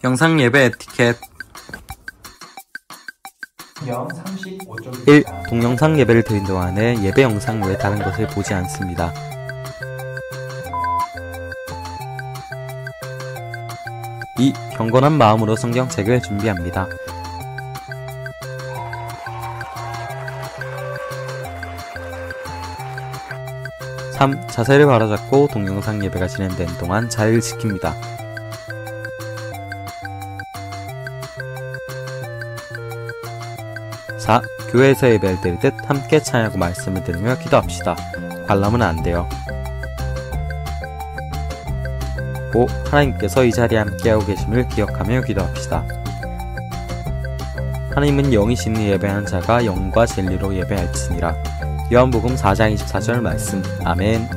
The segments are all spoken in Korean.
영상 예배 에티켓. 1. 동영상 예배를 드린 동안에 예배 영상 외에 다른 것을 보지 않습니다. 2. 경건한 마음으로 성경책을 준비합니다. 3. 자세를 바로잡고 동영상 예배가 진행되는 동안 자리를 지킵니다. 4. 교회에서 예배를 드리듯 함께 찬양하고 말씀을 들으며 기도합시다. 관람은 안 돼요. 5. 하나님께서 이 자리에 함께하고 계심을 기억하며 기도합시다. 하나님은 영이신이 예배하는 자가 영과 진리로 예배할지니라. 요한복음 4장 24절 말씀. 아멘.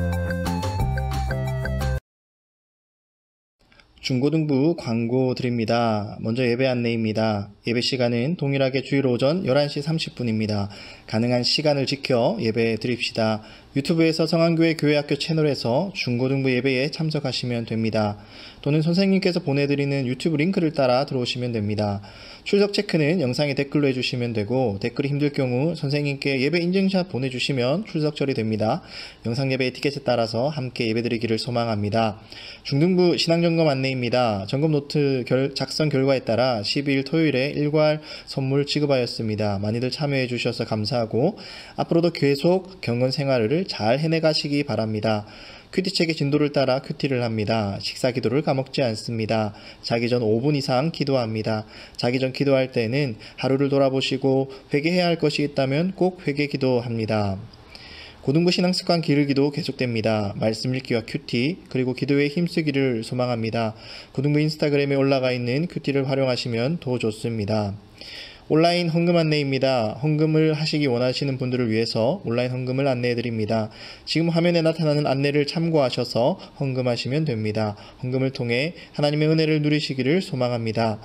중고등부 광고 드립니다. 먼저 예배 안내입니다. 예배 시간은 동일하게 주일 오전 11시 30분입니다. 가능한 시간을 지켜 예배 드립시다. 유튜브에서 성안교회 교회학교 채널에서 중고등부 예배에 참석하시면 됩니다. 또는 선생님께서 보내드리는 유튜브 링크를 따라 들어오시면 됩니다. 출석 체크는 영상에 댓글로 해주시면 되고, 댓글이 힘들 경우 선생님께 예배 인증샷 보내주시면 출석 처리됩니다. 영상 예배 에티켓에 따라서 함께 예배드리기를 소망합니다. 중등부 신앙점검 안내입니다. 점검 노트 작성 결과에 따라 12일 토요일에 일괄 선물 지급하였습니다. 많이들 참여해 주셔서 감사하고 앞으로도 계속 경건 생활을 잘 해내가시기 바랍니다. 큐티책의 진도를 따라 큐티를 합니다. 식사 기도를 까먹지 않습니다. 자기 전 5분 이상 기도합니다. 자기 전 기도할 때는 하루를 돌아보시고 회개해야 할 것이 있다면 꼭 회개 기도합니다. 고등부 신앙습관 기르기도 계속됩니다. 말씀 읽기와 큐티, 그리고 기도에 힘쓰기를 소망합니다. 고등부 인스타그램에 올라가 있는 큐티를 활용하시면 더 좋습니다. 온라인 헌금 안내입니다. 헌금을 하시기 원하시는 분들을 위해서 온라인 헌금을 안내해드립니다. 지금 화면에 나타나는 안내를 참고하셔서 헌금하시면 됩니다. 헌금을 통해 하나님의 은혜를 누리시기를 소망합니다.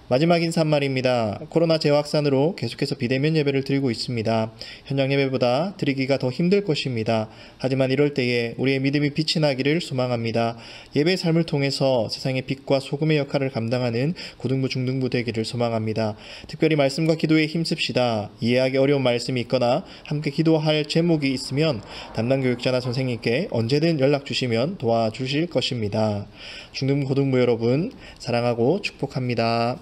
마지막 인사말입니다. 코로나 재확산으로 계속해서 비대면 예배를 드리고 있습니다. 현장 예배보다 드리기가 더 힘들 것입니다. 하지만 이럴 때에 우리의 믿음이 빛이 나기를 소망합니다. 예배의 삶을 통해서 세상의 빛과 소금의 역할을 감당하는 고등부 중등부 되기를 소망합니다. 특별히 말씀과 기도에 힘씁시다. 이해하기 어려운 말씀이 있거나 함께 기도할 제목이 있으면 담당 교육자나 선생님께 언제든 연락 주시면 도와주실 것입니다. 중등부 고등부 여러분, 사랑하고 축복합니다.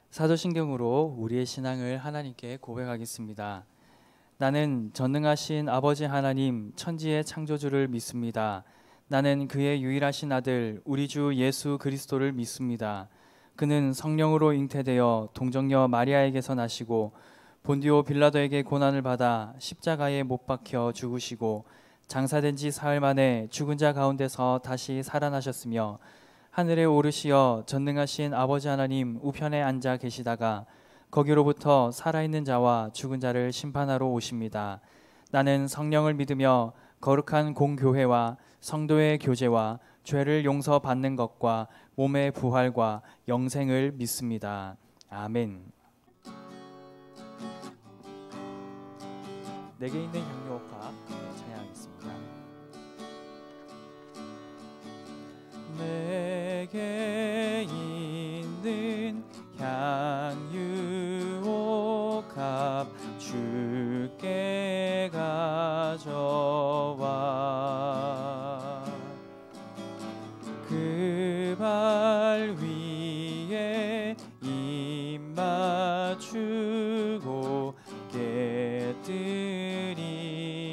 사도신경으로 우리의 신앙을 하나님께 고백하겠습니다. 나는 전능하신 아버지 하나님 천지의 창조주를 믿습니다. 나는 그의 유일하신 아들 우리 주 예수 그리스도를 믿습니다. 그는 성령으로 잉태되어 동정녀 마리아에게서 나시고 본디오 빌라도에게 고난을 받아 십자가에 못 박혀 죽으시고 장사된 지 사흘 만에 죽은 자 가운데서 다시 살아나셨으며 하늘에 오르시어 전능하신 아버지 하나님 우편에 앉아 계시다가 거기로부터 살아있는 자와 죽은 자를 심판하러 오십니다. 나는 성령을 믿으며 거룩한 공교회와 성도의 교제와 죄를 용서받는 것과 몸의 부활과 영생을 믿습니다. 아멘. 내게 있는 향료옥합 찬양하겠습니다. 내게 있는 향유옥합 주께 가져와 그 발 위에 입 맞추고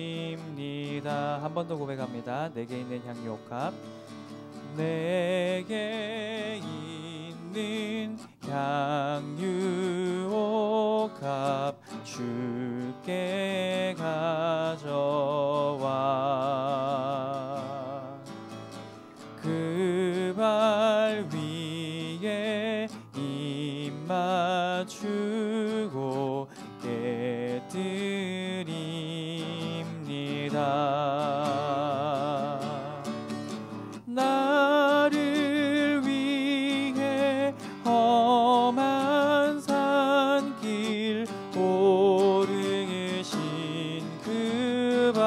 깨뜨립니다. 한 번 더 고백합니다. 내게 있는 향유옥합 내게 있는 향유옥합 주께 가져와 그 발 위에 입 맞추고 깨뜨립니다. 나를 위해 험한 산길 오르신 그 발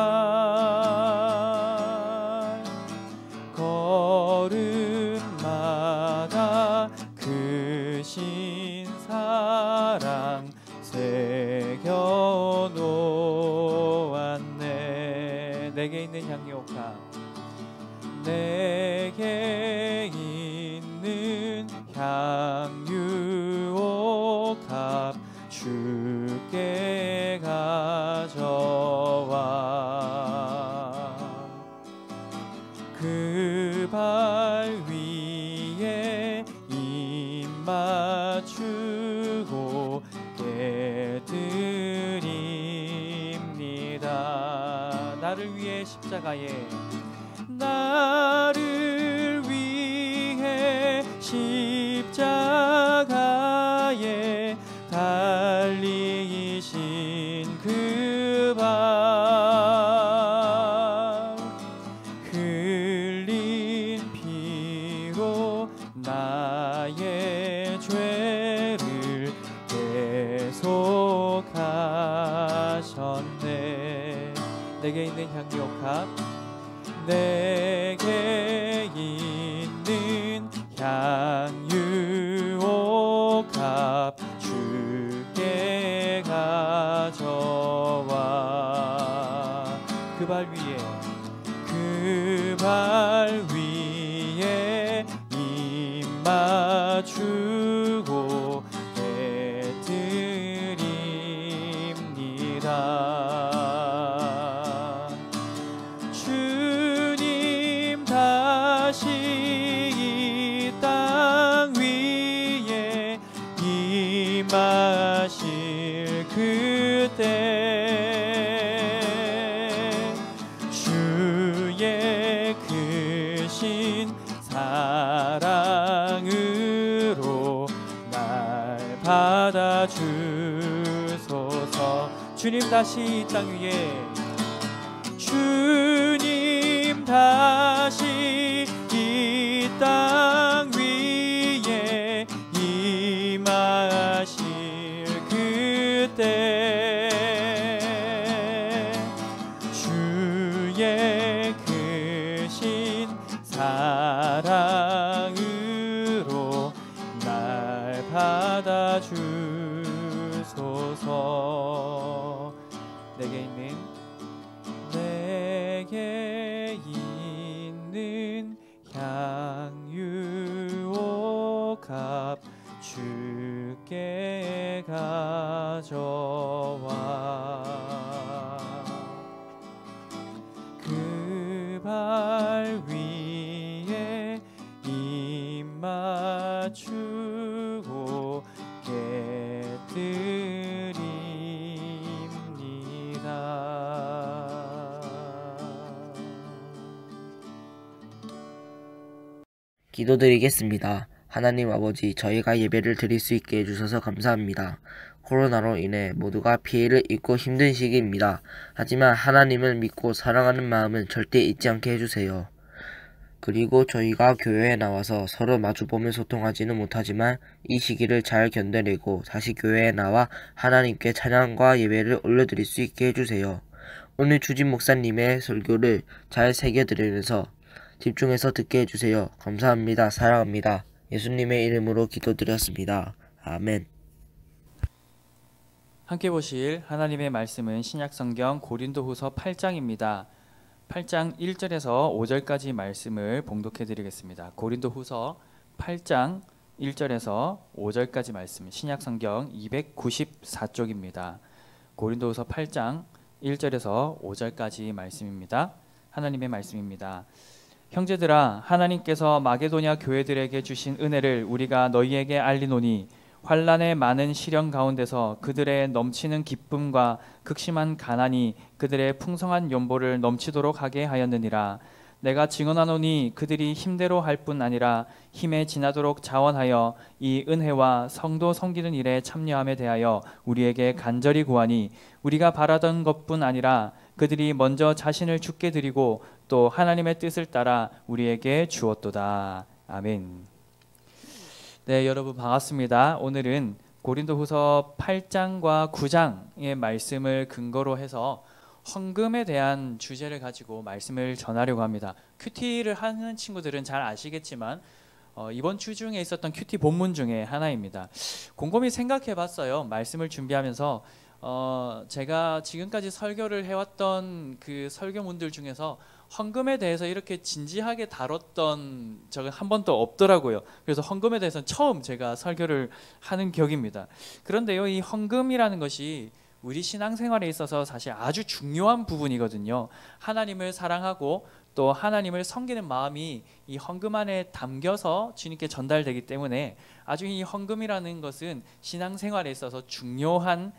걸음마다 그 크신 사랑 새겨놓았네. 내게 있는 향유옥합, 내게 있는 향유옥합 주께 가져와 그 발 위에 입 맞추고 깨드립니다. 나를 위해 십자가에, 나를 위해 십자가에 달리신 그 발, 흘린 피로 나의 죄를 대속하셨네. 내게 있는 향유옥합, 내게 있는 향유옥합 주께 가져와 그 발 위에, 그 발 위에 입 맞추고 깨드립니다. 주님 다시 이 땅 위에 임하실 그때 주의 크신 사랑으로 날 받아주소서. 주님 다시 이 땅 위에, 주님 다시 이 땅 위에 임하실 그때 주의 크신 사랑으로 날 받아주소서. 내게 있는 향유옥합 주께 가져와 그 발 위에 입 맞추고 깨드립니다. 기도드리겠습니다. 하나님 아버지, 저희가 예배를 드릴 수 있게 해주셔서 감사합니다. 코로나로 인해 모두가 피해를 입고 힘든 시기입니다. 하지만 하나님을 믿고 사랑하는 마음은 절대 잊지 않게 해주세요. 그리고 저희가 교회에 나와서 서로 마주보며 소통하지는 못하지만 이 시기를 잘 견뎌내고 다시 교회에 나와 하나님께 찬양과 예배를 올려드릴 수 있게 해주세요. 오늘 주진 목사님의 설교를 잘 새겨드리면서 집중해서 듣게 해주세요. 감사합니다. 사랑합니다. 예수님의 이름으로 기도드렸습니다. 아멘. 함께 보실 하나님의 말씀은 신약성경 고린도후서 8장입니다. 8장 1절에서 5절까지 말씀을 봉독해 드리겠습니다. 고린도후서 8장 1절에서 5절까지 말씀, 신약성경 294쪽입니다. 고린도후서 8장 1절에서 5절까지 말씀입니다. 하나님의 말씀입니다. 형제들아, 하나님께서 마게도냐 교회들에게 주신 은혜를 우리가 너희에게 알리노니 환난의 많은 시련 가운데서 그들의 넘치는 기쁨과 극심한 가난이 그들의 풍성한 연보를 넘치도록 하게 하였느니라. 내가 증언하노니 그들이 힘대로 할 뿐 아니라 힘에 지나도록 자원하여 이 은혜와 성도 섬기는 일에 참여함에 대하여 우리에게 간절히 구하니 우리가 바라던 것뿐 아니라 그들이 먼저 자신을 주께 드리고 또 하나님의 뜻을 따라 우리에게 주었도다. 아멘. 네, 여러분 반갑습니다. 오늘은 고린도후서 8장과 9장의 말씀을 근거로 해서 헌금에 대한 주제를 가지고 말씀을 전하려고 합니다. 큐티를 하는 친구들은 잘 아시겠지만 이번 주 중에 있었던 큐티 본문 중에 하나입니다. 곰곰이 생각해 봤어요. 말씀을 준비하면서 제가 지금까지 설교를 해왔던 그 설교문들 중에서 헌금에 대해서 이렇게 진지하게 다뤘던 적은 한 번도 없더라고요. 그래서 헌금에 대해서는 처음 제가 설교를 하는 격입니다. 그런데요, 이 헌금이라는 것이 우리 신앙생활에 있어서 사실 아주 중요한 부분이거든요. 하나님을 사랑하고 또 하나님을 섬기는 마음이 이 헌금 안에 담겨서 주님께 전달되기 때문에 아주 이 헌금이라는 것은 신앙생활에 있어서 중요한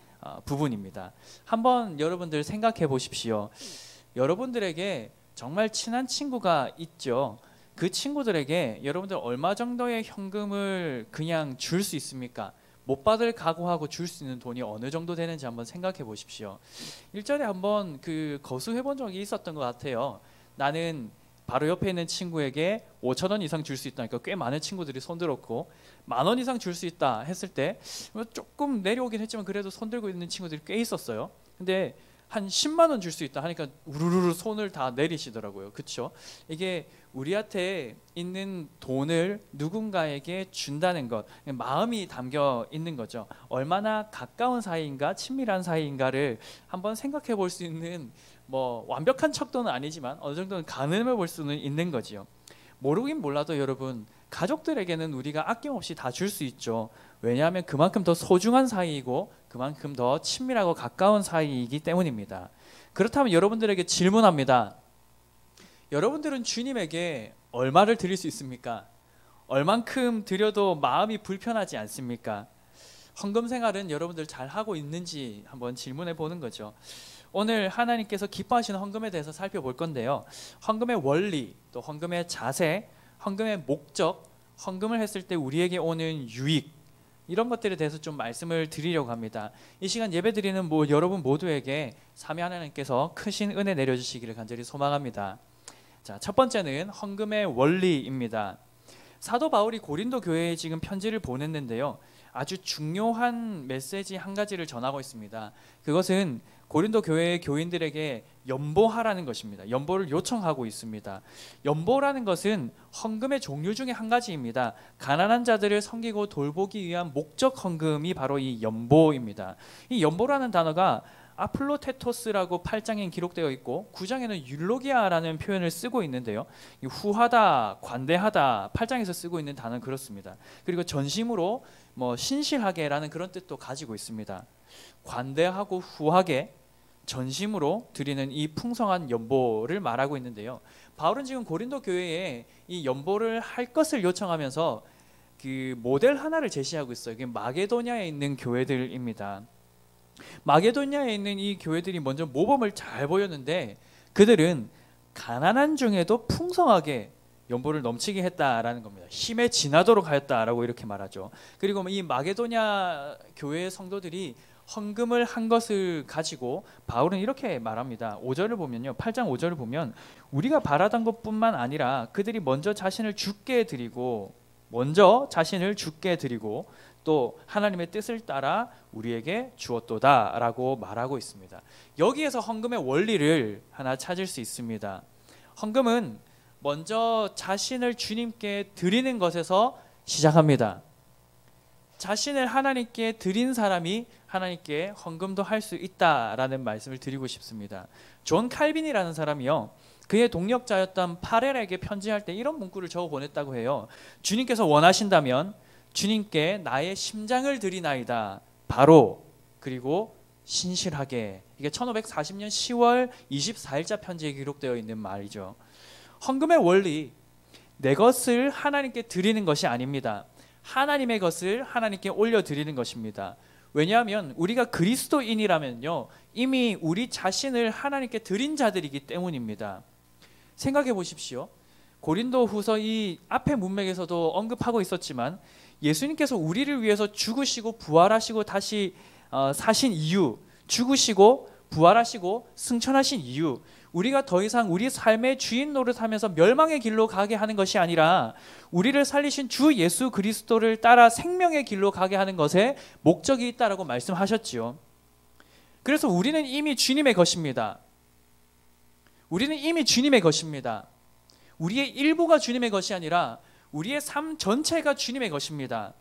부분입니다. 한번 여러분들 생각해 보십시오. 여러분들에게 정말 친한 친구가 있죠. 그 친구들에게 여러분들 얼마 정도의 현금을 그냥 줄 수 있습니까? 못 받을 각오하고 줄 수 있는 돈이 어느 정도 되는지 한번 생각해 보십시오. 일전에 한번 그 거수해 본 적이 있었던 것 같아요. 나는 바로 옆에 있는 친구에게 5,000원 이상 줄 수 있다니까 꽤 많은 친구들이 손들었고, 10,000원 이상 줄 수 있다 했을 때 조금 내려오긴 했지만 그래도 손들고 있는 친구들이 꽤 있었어요. 근데 한 10만 원 줄 수 있다 하니까 우르르 손을 다 내리시더라고요. 그렇죠? 이게 우리한테 있는 돈을 누군가에게 준다는 것, 마음이 담겨 있는 거죠. 얼마나 가까운 사이인가, 친밀한 사이인가를 한번 생각해 볼 수 있는, 뭐 완벽한 척도는 아니지만 어느 정도는 가늠해 볼 수는 있는 거지요. 모르긴 몰라도 여러분, 가족들에게는 우리가 아낌없이 다 줄 수 있죠. 왜냐하면 그만큼 더 소중한 사이이고 그만큼 더 친밀하고 가까운 사이이기 때문입니다. 그렇다면 여러분들에게 질문합니다. 여러분들은 주님에게 얼마를 드릴 수 있습니까? 얼만큼 드려도 마음이 불편하지 않습니까? 헌금 생활은 여러분들 잘 하고 있는지 한번 질문해 보는 거죠. 오늘 하나님께서 기뻐하시는 헌금에 대해서 살펴볼 건데요. 헌금의 원리, 또 헌금의 자세, 헌금의 목적, 헌금을 했을 때 우리에게 오는 유익, 이런 것들에 대해서 좀 말씀을 드리려고 합니다. 이 시간 예배 드리는 여러분 모두에게 삼위 하나님께서 크신 은혜 내려주시기를 간절히 소망합니다. 자, 첫 번째는 헌금의 원리입니다. 사도 바울이 고린도 교회에 지금 편지를 보냈는데요. 아주 중요한 메시지 한 가지를 전하고 있습니다. 그것은 고린도 교회의 교인들에게 연보하라는 것입니다. 연보를 요청하고 있습니다. 연보라는 것은 헌금의 종류 중에 한 가지입니다. 가난한 자들을 섬기고 돌보기 위한 목적 헌금이 바로 이 연보입니다. 이 연보라는 단어가 아플로테토스라고 8장에 기록되어 있고 9장에는 율로기아라는 표현을 쓰고 있는데요. 후하다, 관대하다 8장에서 쓰고 있는 단어는 그렇습니다. 그리고 전심으로 신실하게라는 그런 뜻도 가지고 있습니다. 관대하고 후하게 전심으로 드리는 이 풍성한 연보를 말하고 있는데요. 바울은 지금 고린도 교회에 이 연보를 할 것을 요청하면서 그 모델 하나를 제시하고 있어요. 이게 마게도냐에 있는 교회들입니다. 마게도냐에 있는 이 교회들이 먼저 모범을 잘 보였는데 그들은 가난한 중에도 풍성하게 연보를 넘치게 했다라는 겁니다. 힘에 지나도록 하였다라고 이렇게 말하죠. 그리고 이 마게도냐 교회의 성도들이 헌금을 한 것을 가지고 바울은 이렇게 말합니다. 5절을 보면요. 8장 5절을 보면 우리가 바라던 것뿐만 아니라 그들이 먼저 자신을 주께 드리고 또 하나님의 뜻을 따라 우리에게 주었도다라고 말하고 있습니다. 여기에서 헌금의 원리를 하나 찾을 수 있습니다. 헌금은 먼저 자신을 주님께 드리는 것에서 시작합니다. 자신을 하나님께 드린 사람이 하나님께 헌금도 할 수 있다라는 말씀을 드리고 싶습니다. 존 칼빈이라는 사람이요, 그의 동력자였던 파렐에게 편지할 때 이런 문구를 적어 보냈다고 해요. 주님께서 원하신다면 주님께 나의 심장을 드리나이다. 바로 그리고 신실하게. 이게 1540년 10월 24일자 편지에 기록되어 있는 말이죠. 헌금의 원리, 내 것을 하나님께 드리는 것이 아닙니다. 하나님의 것을 하나님께 올려드리는 것입니다. 왜냐하면 우리가 그리스도인이라면요, 이미 우리 자신을 하나님께 드린 자들이기 때문입니다. 생각해 보십시오. 고린도 후서 이 앞의 문맥에서도 언급하고 있었지만 예수님께서 우리를 위해서 죽으시고 부활하시고 다시 사신 이유, 죽으시고 부활하시고 승천하신 이유, 우리가 더 이상 우리 삶의 주인 노릇하면서 멸망의 길로 가게 하는 것이 아니라 우리를 살리신 주 예수 그리스도를 따라 생명의 길로 가게 하는 것에 목적이 있다라고 말씀하셨지요. 그래서 우리는 이미 주님의 것입니다. 우리는 이미 주님의 것입니다. 우리의 일부가 주님의 것이 아니라 우리의 삶 전체가 주님의 것입니다.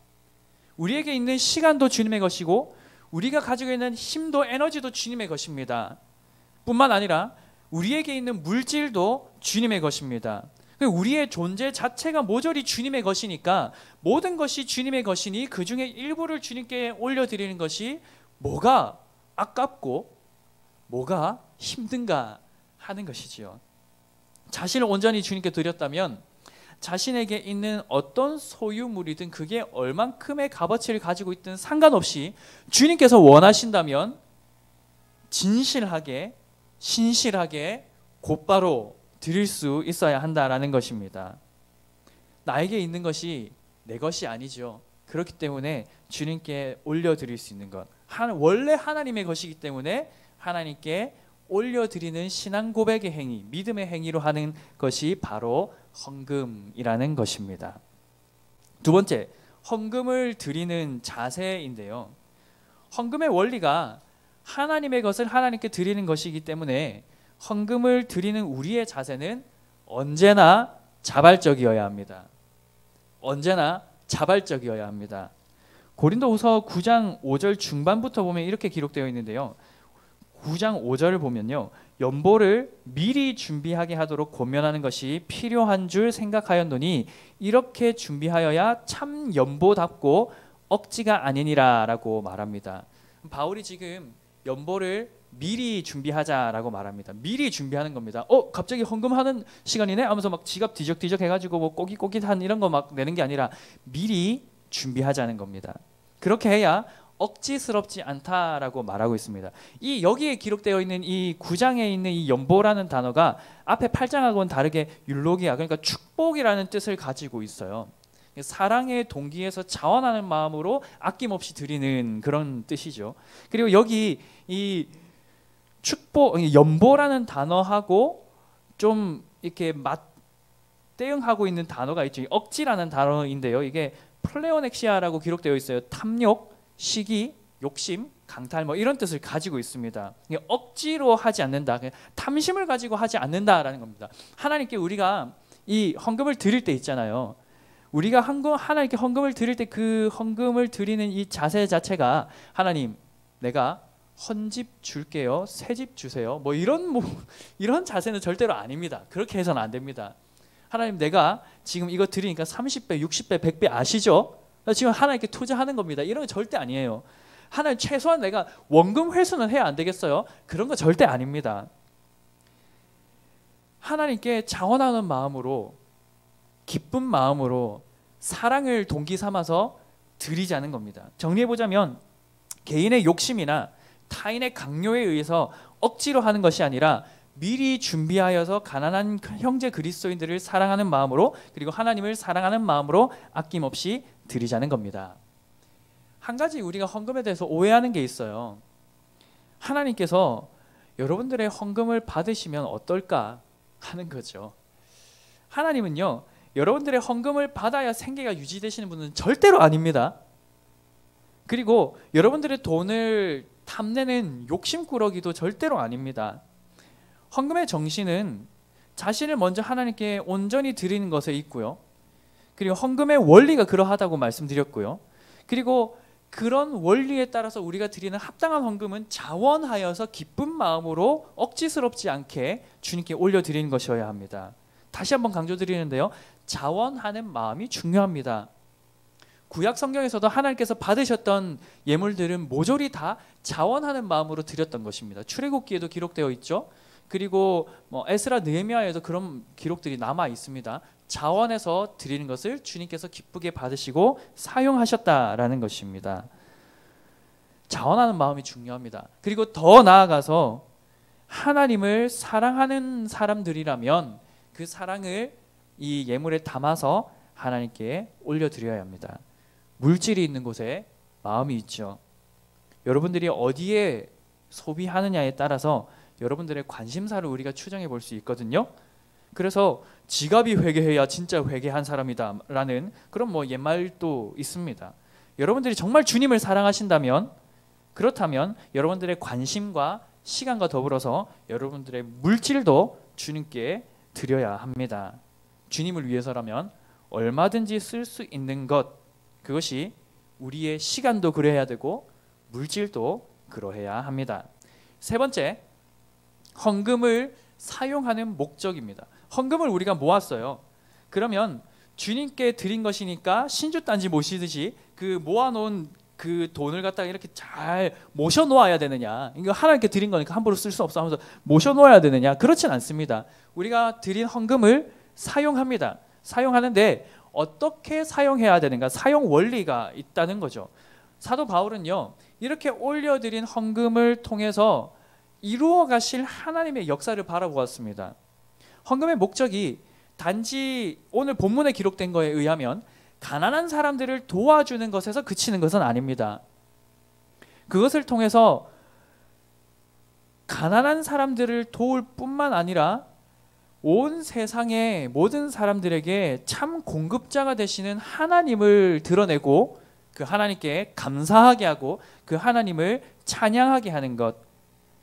우리에게 있는 시간도 주님의 것이고 우리가 가지고 있는 힘도 에너지도 주님의 것입니다. 뿐만 아니라 우리에게 있는 물질도 주님의 것입니다. 우리의 존재 자체가 모조리 주님의 것이니까 모든 것이 주님의 것이니 그 중에 일부를 주님께 올려드리는 것이 뭐가 아깝고 뭐가 힘든가 하는 것이지요. 자신을 온전히 주님께 드렸다면 자신에게 있는 어떤 소유물이든 그게 얼만큼의 값어치를 가지고 있든 상관없이 주님께서 원하신다면 진실하게 신실하게 곧바로 드릴 수 있어야 한다라는 것입니다. 나에게 있는 것이 내 것이 아니죠. 그렇기 때문에 주님께 올려드릴 수 있는 것, 원래 하나님의 것이기 때문에 하나님께 올려드리는 신앙 고백의 행위, 믿음의 행위로 하는 것이 바로 헌금이라는 것입니다. 두 번째, 헌금을 드리는 자세인데요. 헌금의 원리가 하나님의 것을 하나님께 드리는 것이기 때문에 헌금을 드리는 우리의 자세는 언제나 자발적이어야 합니다. 언제나 자발적이어야 합니다. 고린도후서 9장 5절 중반부터 보면 이렇게 기록되어 있는데요. 9장 5절을 보면요, 연보를 미리 준비하게 하도록 권면하는 것이 필요한 줄 생각하였노니 이렇게 준비하여야 참 연보답고 억지가 아니니라 라고 말합니다. 바울이 지금 연보를 미리 준비하자라고 말합니다. 미리 준비하는 겁니다. 갑자기 헌금하는 시간이네 하면서 막 지갑 뒤적뒤적 해가지고 뭐 꼬깃꼬깃한 이런 거 막 내는 게 아니라 미리 준비하자는 겁니다. 그렇게 해야 억지스럽지 않다라고 말하고 있습니다. 이 여기에 기록되어 있는 이 9장에 있는 이 연보라는 단어가 앞에 8장하고는 다르게 율로기아, 그러니까 축복이라는 뜻을 가지고 있어요. 사랑의 동기에서 자원하는 마음으로 아낌없이 드리는 그런 뜻이죠. 그리고 여기 이 축복, 연보라는 단어하고 좀 이렇게 맞대응하고 있는 단어가 있죠. 억지라는 단어인데요. 이게 플레오넥시아라고 기록되어 있어요. 탐욕, 시기, 욕심, 강탈 뭐 이런 뜻을 가지고 있습니다. 억지로 하지 않는다, 탐심을 가지고 하지 않는다라는 겁니다. 하나님께 우리가 이 헌금을 드릴 때 있잖아요. 우리가 하나님께 헌금을 드릴 때 그 헌금을 드리는 이 자세 자체가 하나님, 내가 헌집 줄게요, 새집 주세요, 뭐 이런 자세는 절대로 아닙니다. 그렇게 해서는 안 됩니다. 하나님, 내가 지금 이거 드리니까 30배, 60배, 100배 아시죠? 지금 하나님께 투자하는 겁니다. 이런 거 절대 아니에요. 하나님, 최소한 내가 원금 회수는 해야 안 되겠어요? 그런 거 절대 아닙니다. 하나님께 자원하는 마음으로, 기쁜 마음으로 사랑을 동기 삼아서 드리자는 겁니다. 정리해보자면 개인의 욕심이나 타인의 강요에 의해서 억지로 하는 것이 아니라 미리 준비하여서 가난한 형제 그리스도인들을 사랑하는 마음으로, 그리고 하나님을 사랑하는 마음으로 아낌없이 드리자는 겁니다. 한 가지 우리가 헌금에 대해서 오해하는 게 있어요. 하나님께서 여러분들의 헌금을 받으시면 어떨까 하는 거죠. 하나님은요, 여러분들의 헌금을 받아야 생계가 유지되시는 분은 절대로 아닙니다. 그리고 여러분들의 돈을 탐내는 욕심꾸러기도 절대로 아닙니다. 헌금의 정신은 자신을 먼저 하나님께 온전히 드리는 것에 있고요. 그리고 헌금의 원리가 그러하다고 말씀드렸고요. 그리고 그런 원리에 따라서 우리가 드리는 합당한 헌금은 자원하여서 기쁜 마음으로 억지스럽지 않게 주님께 올려드리는 것이어야 합니다. 다시 한번 강조드리는데요, 자원하는 마음이 중요합니다. 구약 성경에서도 하나님께서 받으셨던 예물들은 모조리 다 자원하는 마음으로 드렸던 것입니다. 출애굽기에도 기록되어 있죠. 그리고 에스라 느헤미야에도 그런 기록들이 남아 있습니다. 자원해서 드리는 것을 주님께서 기쁘게 받으시고 사용하셨다라는 것입니다. 자원하는 마음이 중요합니다. 그리고 더 나아가서 하나님을 사랑하는 사람들이라면 그 사랑을 이 예물에 담아서 하나님께 올려드려야 합니다. 물질이 있는 곳에 마음이 있죠. 여러분들이 어디에 소비하느냐에 따라서 여러분들의 관심사를 우리가 추정해 볼 수 있거든요. 그래서 지갑이 회개해야 진짜 회개한 사람이다 라는 그런 옛말도 있습니다. 여러분들이 정말 주님을 사랑하신다면, 그렇다면 여러분들의 관심과 시간과 더불어서 여러분들의 물질도 주님께 드려야 합니다. 주님을 위해서라면 얼마든지 쓸 수 있는 것, 그것이 우리의 시간도 그래야 되고 물질도 그러해야 합니다. 세 번째, 헌금을 사용하는 목적입니다. 헌금을 우리가 모았어요. 그러면 주님께 드린 것이니까 신주단지 모시듯이 그 모아놓은 그 돈을 갖다가 이렇게 잘 모셔 놓아야 되느냐, 이거 하나님께 드린 거니까 함부로 쓸 수 없어 하면서 모셔 놓아야 되느냐, 그렇진 않습니다. 우리가 드린 헌금을 사용합니다. 사용하는데 어떻게 사용해야 되는가, 사용 원리가 있다는 거죠. 사도 바울은요, 이렇게 올려드린 헌금을 통해서 이루어 가실 하나님의 역사를 바라보았습니다. 헌금의 목적이 단지 오늘 본문에 기록된 거에 의하면 가난한 사람들을 도와주는 것에서 그치는 것은 아닙니다. 그것을 통해서 가난한 사람들을 도울 뿐만 아니라 온 세상의 모든 사람들에게 참 공급자가 되시는 하나님을 드러내고 그 하나님께 감사하게 하고 그 하나님을 찬양하게 하는 것.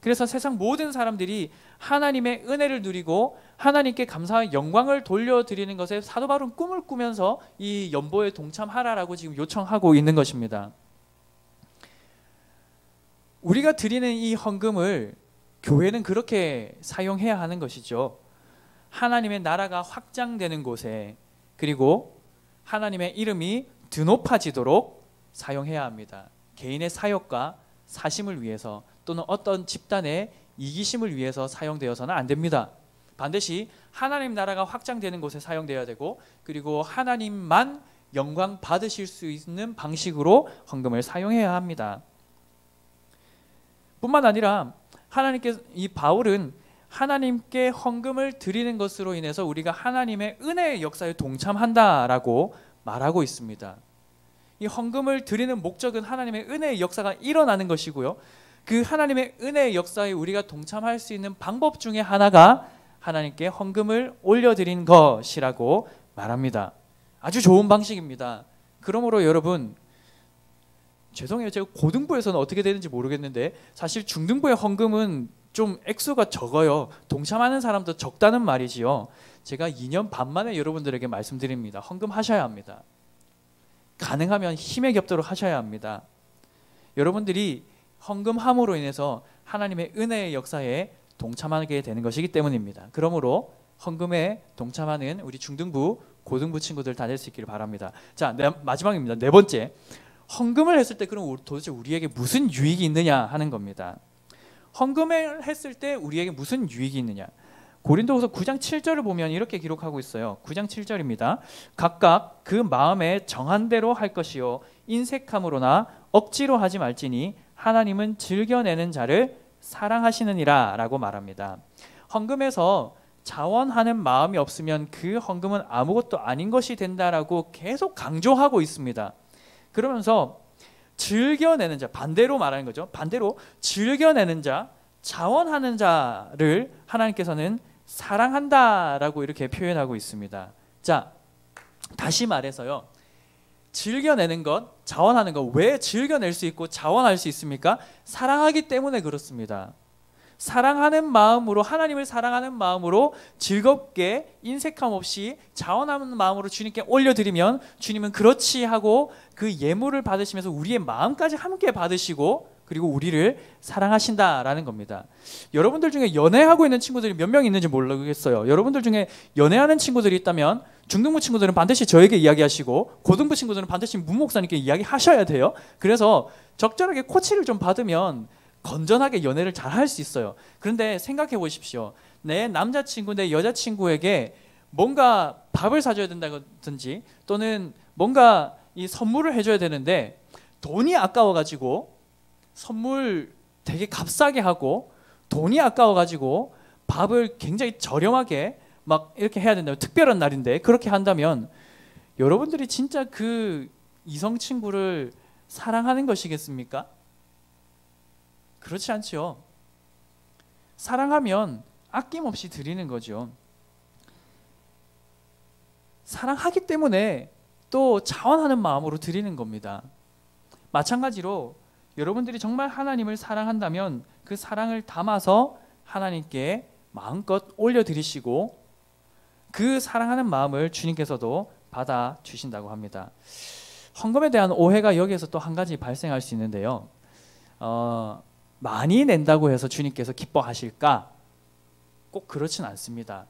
그래서 세상 모든 사람들이 하나님의 은혜를 누리고 하나님께 감사와 영광을 돌려드리는 것에 사도 바울은 꿈을 꾸면서 이 연보에 동참하라라고 지금 요청하고 있는 것입니다. 우리가 드리는 이 헌금을 교회는 그렇게 사용해야 하는 것이죠. 하나님의 나라가 확장되는 곳에, 그리고 하나님의 이름이 드높아지도록 사용해야 합니다. 개인의 사역과 사심을 위해서 또는 어떤 집단의 이기심을 위해서 사용되어서는 안 됩니다. 반드시 하나님 나라가 확장되는 곳에 사용되어야 되고, 그리고 하나님만 영광 받으실 수 있는 방식으로 헌금을 사용해야 합니다. 뿐만 아니라 이 바울은 하나님께 헌금을 드리는 것으로 인해서 우리가 하나님의 은혜의 역사에 동참한다라고 말하고 있습니다. 이 헌금을 드리는 목적은 하나님의 은혜의 역사가 일어나는 것이고요. 그 하나님의 은혜의 역사에 우리가 동참할 수 있는 방법 중에 하나가 하나님께 헌금을 올려드린 것이라고 말합니다. 아주 좋은 방식입니다. 그러므로 여러분, 죄송해요, 제가 고등부에서는 어떻게 되는지 모르겠는데 사실 중등부의 헌금은 좀 액수가 적어요. 동참하는 사람도 적다는 말이지요. 제가 2년 반 만에 여러분들에게 말씀드립니다. 헌금 하셔야 합니다. 가능하면 힘에 겹도록 하셔야 합니다. 여러분들이 헌금함으로 인해서 하나님의 은혜의 역사에 동참하게 되는 것이기 때문입니다. 그러므로 헌금에 동참하는 우리 중등부, 고등부 친구들 다 될 수 있기를 바랍니다. 자, 마지막입니다. 네 번째, 헌금을 했을 때 그럼 도대체 우리에게 무슨 유익이 있느냐 하는 겁니다. 헌금을 했을 때 우리에게 무슨 유익이 있느냐. 고린도후서 9장 7절을 보면 이렇게 기록하고 있어요. 9장 7절입니다. 각각 그 마음에 정한 대로 할 것이요 인색함으로나 억지로 하지 말지니 하나님은 즐겨내는 자를 사랑하시느니라 라고 말합니다. 헌금에서 자원하는 마음이 없으면 그 헌금은 아무것도 아닌 것이 된다라고 계속 강조하고 있습니다. 그러면서 즐겨내는 자, 반대로 말하는 거죠. 반대로 즐겨내는 자, 자원하는 자를 하나님께서는 사랑한다라고 이렇게 표현하고 있습니다. 자, 다시 말해서요, 즐겨내는 것, 자원하는 것, 왜 즐겨낼 수 있고 자원할 수 있습니까? 사랑하기 때문에 그렇습니다. 사랑하는 마음으로, 하나님을 사랑하는 마음으로 즐겁게 인색함 없이 자원하는 마음으로 주님께 올려드리면 주님은 그렇지 하고 그 예물을 받으시면서 우리의 마음까지 함께 받으시고 그리고 우리를 사랑하신다라는 겁니다. 여러분들 중에 연애하고 있는 친구들이 몇 명 있는지 모르겠어요. 여러분들 중에 연애하는 친구들이 있다면 중등부 친구들은 반드시 저에게 이야기하시고 고등부 친구들은 반드시 문 목사님께 이야기하셔야 돼요. 그래서 적절하게 코치를 좀 받으면 건전하게 연애를 잘 할 수 있어요. 그런데 생각해 보십시오. 내 남자친구, 내 여자친구에게 뭔가 밥을 사줘야 된다든지 또는 뭔가 이 선물을 해줘야 되는데 돈이 아까워가지고 선물 되게 값싸게 하고 돈이 아까워가지고 밥을 굉장히 저렴하게 막 이렇게 해야 된다면, 특별한 날인데 그렇게 한다면 여러분들이 진짜 그 이성 친구를 사랑하는 것이겠습니까? 그렇지 않죠. 사랑하면 아낌없이 드리는 거죠. 사랑하기 때문에 또 자원하는 마음으로 드리는 겁니다. 마찬가지로 여러분들이 정말 하나님을 사랑한다면 그 사랑을 담아서 하나님께 마음껏 올려드리시고 그 사랑하는 마음을 주님께서도 받아 주신다고 합니다. 헌금에 대한 오해가 여기에서 또 한 가지 발생할 수 있는데요. 많이 낸다고 해서 주님께서 기뻐하실까? 꼭 그렇진 않습니다.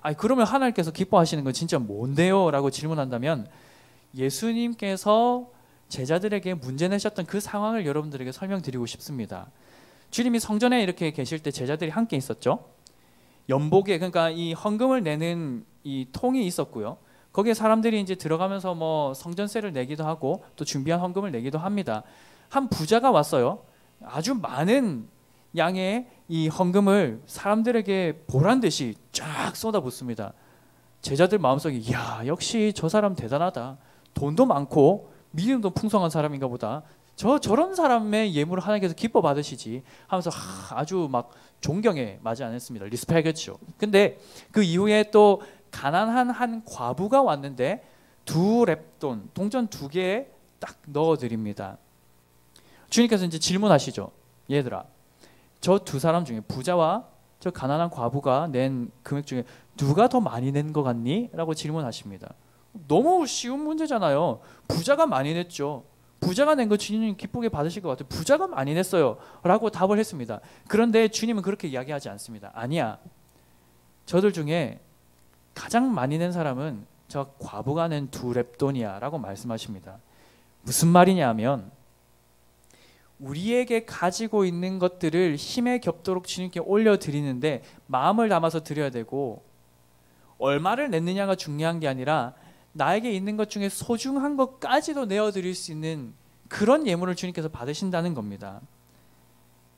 아니 그러면 하나님께서 기뻐하시는 건 진짜 뭔데요? 라고 질문한다면 예수님께서 제자들에게 문제 내셨던 그 상황을 여러분들에게 설명드리고 싶습니다. 주님이 성전에 이렇게 계실 때 제자들이 함께 있었죠. 연복에, 그러니까 이 헌금을 내는 이 통이 있었고요. 거기에 사람들이 이제 들어가면서 뭐 성전세를 내기도 하고 또 준비한 헌금을 내기도 합니다. 한 부자가 왔어요. 아주 많은 양의 이 헌금을 사람들에게 보란 듯이 쫙 쏟아붓습니다. 제자들 마음속에 야 역시 저 사람 대단하다. 돈도 많고 믿음도 풍성한 사람인가 보다. 저런 사람의 예물을 하나님께서 기뻐 받으시지 하면서 아주 막 존경에 맞지 않았습니다. 리스펙했죠. 근데 그 이후에 또 가난한 한 과부가 왔는데 2렙돈 동전 2개 딱 넣어드립니다. 주님께서 이제 질문하시죠. 얘들아, 저 두 사람 중에 부자와 저 가난한 과부가 낸 금액 중에 누가 더 많이 낸 것 같니? 라고 질문하십니다. 너무 쉬운 문제잖아요. 부자가 많이 냈죠. 부자가 낸 거 주님 기쁘게 받으실 것 같아요. 부자가 많이 냈어요 라고 답을 했습니다. 그런데 주님은 그렇게 이야기하지 않습니다. 아니야, 저들 중에 가장 많이 낸 사람은 저 과부가 낸 2렙돈이야 라고 말씀하십니다. 무슨 말이냐 하면 우리에게 가지고 있는 것들을 힘에 겹도록 주님께 올려드리는데 마음을 담아서 드려야 되고, 얼마를 냈느냐가 중요한 게 아니라 나에게 있는 것 중에 소중한 것까지도 내어드릴 수 있는 그런 예물을 주님께서 받으신다는 겁니다.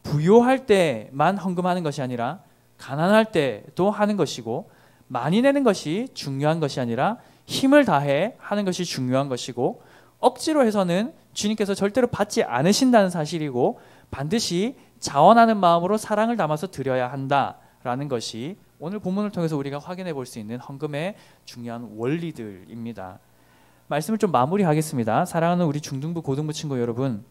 부요할 때만 헌금하는 것이 아니라 가난할 때도 하는 것이고, 많이 내는 것이 중요한 것이 아니라 힘을 다해 하는 것이 중요한 것이고, 억지로 해서는 주님께서 절대로 받지 않으신다는 사실이고, 반드시 자원하는 마음으로 사랑을 담아서 드려야 한다라는 것이 오늘 본문을 통해서 우리가 확인해 볼 수 있는 헌금의 중요한 원리들입니다. 말씀을 좀 마무리하겠습니다. 사랑하는 우리 중등부 고등부 친구 여러분,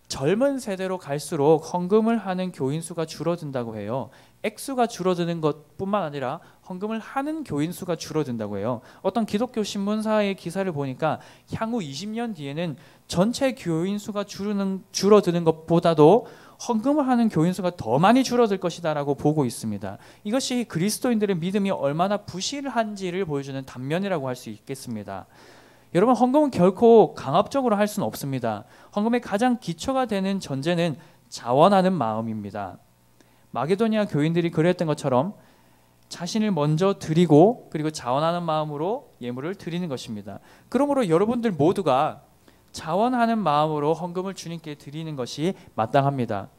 젊은 세대로 갈수록 헌금을 하는 교인 수가 줄어든다고 해요. 액수가 줄어드는 것뿐만 아니라 헌금을 하는 교인 수가 줄어든다고 해요. 어떤 기독교 신문사의 기사를 보니까 향후 20년 뒤에는 전체 교인 수가 줄어드는 것보다도 헌금을 하는 교인 수가 더 많이 줄어들 것이다 라고 보고 있습니다. 이것이 그리스도인들의 믿음이 얼마나 부실한지를 보여주는 단면이라고 할 수 있겠습니다. 여러분, 헌금은 결코 강압적으로 할 수는 없습니다. 헌금의 가장 기초가 되는 전제는 자원하는 마음입니다. 마게도니아 교인들이 그랬던 것처럼 자신을 먼저 드리고 그리고 자원하는 마음으로 예물을 드리는 것입니다. 그러므로 여러분들 모두가 자원하는 마음으로 헌금을 주님께 드리는 것이 마땅합니다.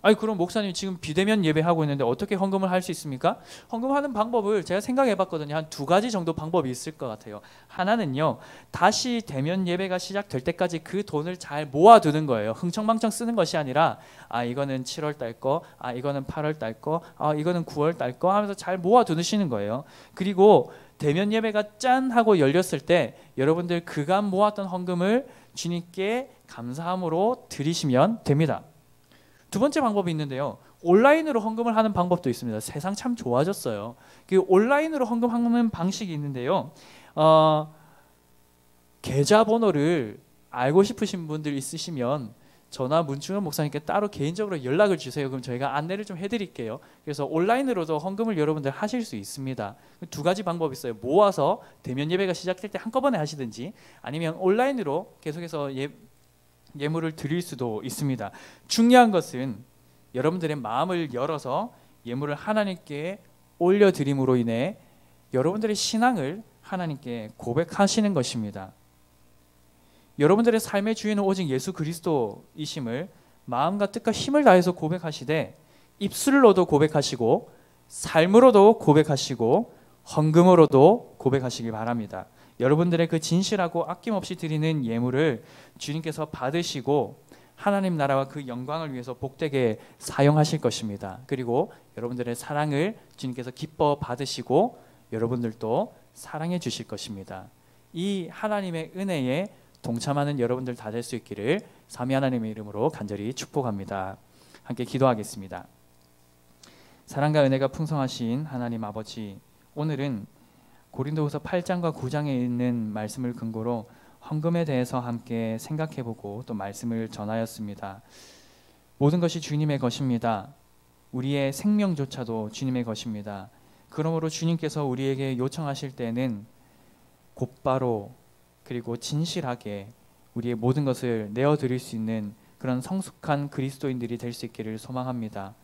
아니 그럼 목사님 지금 비대면 예배하고 있는데 어떻게 헌금을 할 수 있습니까? 헌금하는 방법을 제가 생각해 봤거든요. 한 2가지 정도 방법이 있을 것 같아요. 하나는요, 다시 대면 예배가 시작될 때까지 그 돈을 잘 모아두는 거예요. 흥청망청 쓰는 것이 아니라 이거는 7월 달 거, 이거는 8월 달 거, 이거는 9월 달 거 하면서 잘 모아두시는 거예요. 그리고 대면 예배가 짠 하고 열렸을 때 여러분들 그간 모았던 헌금을 주님께 감사함으로 드리시면 됩니다. 두 번째 방법이 있는데요. 온라인으로 헌금을 하는 방법도 있습니다. 세상 참 좋아졌어요. 그 온라인으로 헌금하는 방식이 있는데요. 계좌번호를 알고 싶으신 분들 있으시면 저나 문충현 목사님께 따로 개인적으로 연락을 주세요. 그럼 저희가 안내를 좀 해드릴게요. 그래서 온라인으로도 헌금을 여러분들 하실 수 있습니다. 2가지 방법이 있어요. 모아서 대면 예배가 시작될 때 한꺼번에 하시든지, 아니면 온라인으로 계속해서 예물을 드릴 수도 있습니다. 중요한 것은 여러분들의 마음을 열어서 예물을 하나님께 올려드림으로 인해 여러분들의 신앙을 하나님께 고백하시는 것입니다. 여러분들의 삶의 주인은 오직 예수 그리스도이심을 마음과 뜻과 힘을 다해서 고백하시되, 입술로도 고백하시고 삶으로도 고백하시고 헌금으로도 고백하시기 바랍니다. 여러분들의 그 진실하고 아낌없이 드리는 예물을 주님께서 받으시고 하나님 나라와 그 영광을 위해서 복되게 사용하실 것입니다. 그리고 여러분들의 사랑을 주님께서 기뻐 받으시고 여러분들도 사랑해 주실 것입니다. 이 하나님의 은혜에 동참하는 여러분들 다 될 수 있기를 삼위 하나님의 이름으로 간절히 축복합니다. 함께 기도하겠습니다. 사랑과 은혜가 풍성하신 하나님 아버지, 오늘은 고린도후서 8장과 9장에 있는 말씀을 근거로 헌금에 대해서 함께 생각해보고 또 말씀을 전하였습니다. 모든 것이 주님의 것입니다. 우리의 생명조차도 주님의 것입니다. 그러므로 주님께서 우리에게 요청하실 때는 곧바로 그리고 진실하게 우리의 모든 것을 내어드릴 수 있는 그런 성숙한 그리스도인들이 될 수 있기를 소망합니다.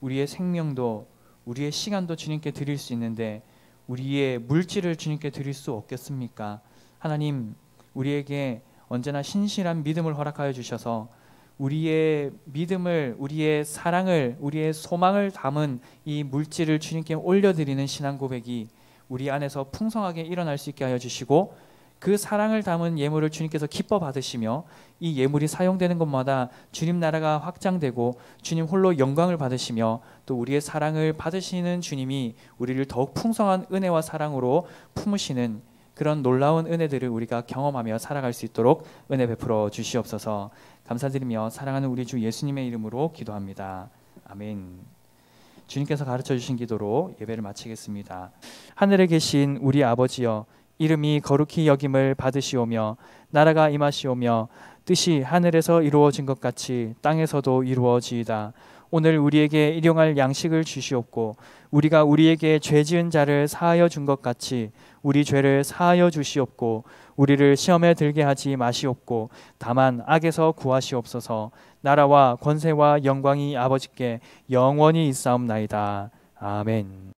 우리의 생명도 우리의 시간도 주님께 드릴 수 있는데 우리의 물질을 주님께 드릴 수 없겠습니까? 하나님, 우리에게 언제나 신실한 믿음을 허락하여 주셔서 우리의 믿음을, 우리의 사랑을, 우리의 소망을 담은 이 물질을 주님께 올려드리는 신앙 고백이 우리 안에서 풍성하게 일어날 수 있게 하여 주시고, 그 사랑을 담은 예물을 주님께서 기뻐 받으시며 이 예물이 사용되는 곳마다 주님 나라가 확장되고 주님 홀로 영광을 받으시며 또 우리의 사랑을 받으시는 주님이 우리를 더욱 풍성한 은혜와 사랑으로 품으시는 그런 놀라운 은혜들을 우리가 경험하며 살아갈 수 있도록 은혜 베풀어 주시옵소서. 감사드리며 사랑하는 우리 주 예수님의 이름으로 기도합니다. 아멘. 주님께서 가르쳐 주신 기도로 예배를 마치겠습니다. 하늘에 계신 우리 아버지여, 이름이 거룩히 여김을 받으시오며 나라가 임하시오며 뜻이 하늘에서 이루어진 것 같이 땅에서도 이루어지이다. 오늘 우리에게 일용할 양식을 주시옵고 우리가 우리에게 죄 지은 자를 사하여 준 것 같이 우리 죄를 사하여 주시옵고 우리를 시험에 들게 하지 마시옵고 다만 악에서 구하시옵소서. 나라와 권세와 영광이 아버지께 영원히 있사옵나이다. 아멘.